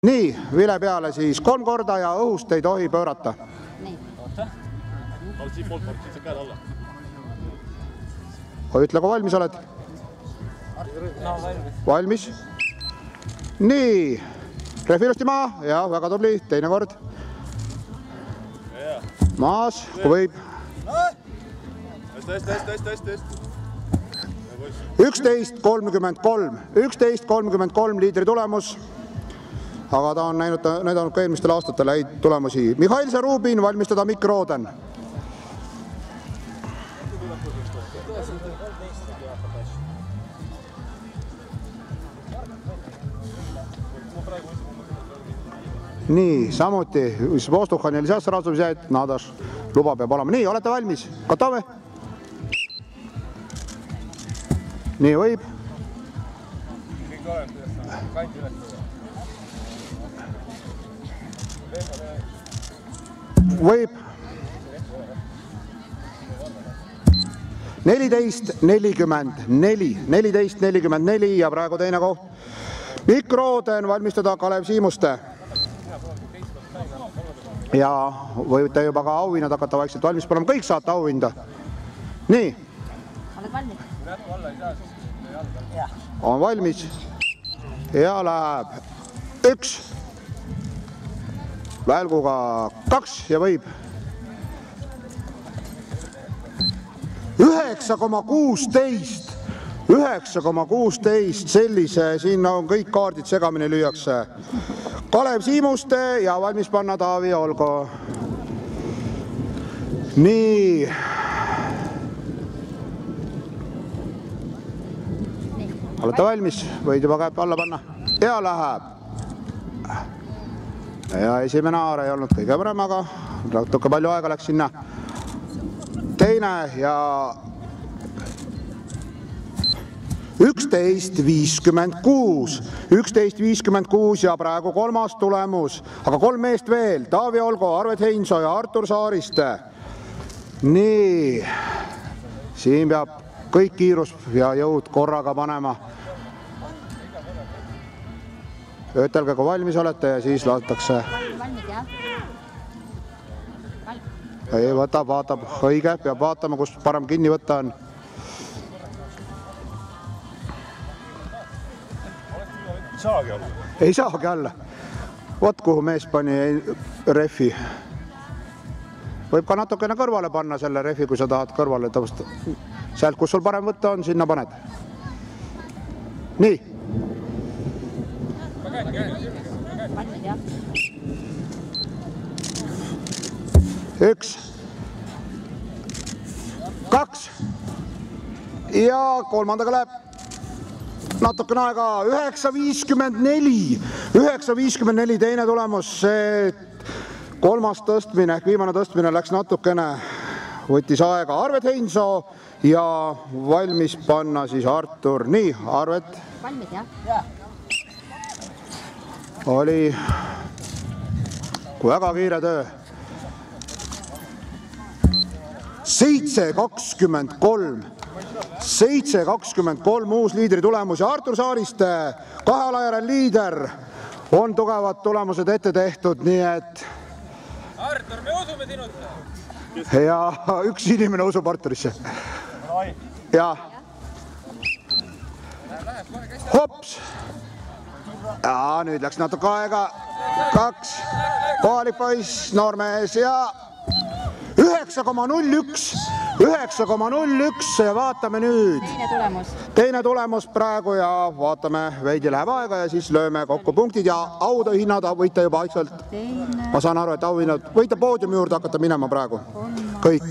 Nii, vile peale siis 3 korda ja õhust ei tohi pöörata. Ütle, kui valmis oled. Valmis. Nii, rehv ilusti maa. Ja, väga tubli. Teine kord. Maas, kui võib. 11.33 liidri tulemus. Aga ta on näidanud ka eelmistel aastatel häid tulemusi. Mihhail Zarubin, valmistada Mikk Rooden. Nii, samuti Vostuhan ja lisas sразу взять, Nadas luba peab olema. Nii, olete valmis? Готовы? Nii võib. Võib 14.44 ja praegu teine koht. Mikk Rooden, valmistada Kalev Siimuste. Ja võite juba ka auhinnad hakata vaikselt valmis panema. Kõik saate auhinda. Nii. Oled valmis? On valmis. Ja läheb 1. Välguga 2 ja võib 9,16 sellise, siin on kõik kaardid segamini lüüakse. Kalev Siimuste ja valmis panna Taavi Olgo. Nii. Olete valmis? Võid juba käeb alla panna. Ja läheb. Ja esimene aar ei olnud kõige parem, aga natuke palju aega läks sinna. Teine ja 11.56 ja praegu kolmas tulemus. Aga 3 meest veel. Taavi Olgo, Arvet Heinso ja Artur Saariste. Nii. Siin peab kõik kiirus ja jõud korraga panema. Ütelge, kui valmis olete ja siis lasetakse. Valmis, jah? Ei, võtab, vaatab. Õige, peab vaatama, kus parem kinni võtta on. Ei saagi alla. Vot kuhu mees pani rehvi. Võib ka natukene kõrvale panna selle rehvi, kui sa tahad kõrvale tõusta. Sealt, kus sul parem võtta on, sinna paned. Nii. 1, 2 ja kolmandaga läheb natukene aega 9.54 teine tulemus. Kolmas tõstmine, viimane tõstmine läks natukene, võttis aega Arvet Heinso ja valmis panna siis Artur. Nii, Arvet. Valmis, jah? Oli väga kiire töö. 7.23 uus liidri tulemus ja Artur Saariste, 2 alajärel liider, on tugevad tulemused ette tehtud, nii et Artur, me usume sinusse. Ja üks inimene usub Arturisse. Ja hops. Ja nüüd läks natuke aega. 2, kohalik poiss, noormees ja 9,01 ja vaatame nüüd. Teine tulemus praegu ja vaatame, veidi läheb aega ja siis lööme kokku punktid ja auhinnad võite juba aikselt. Ma saan aru, et auhinnad võite poodiumi juurde hakata minema praegu. Kõik.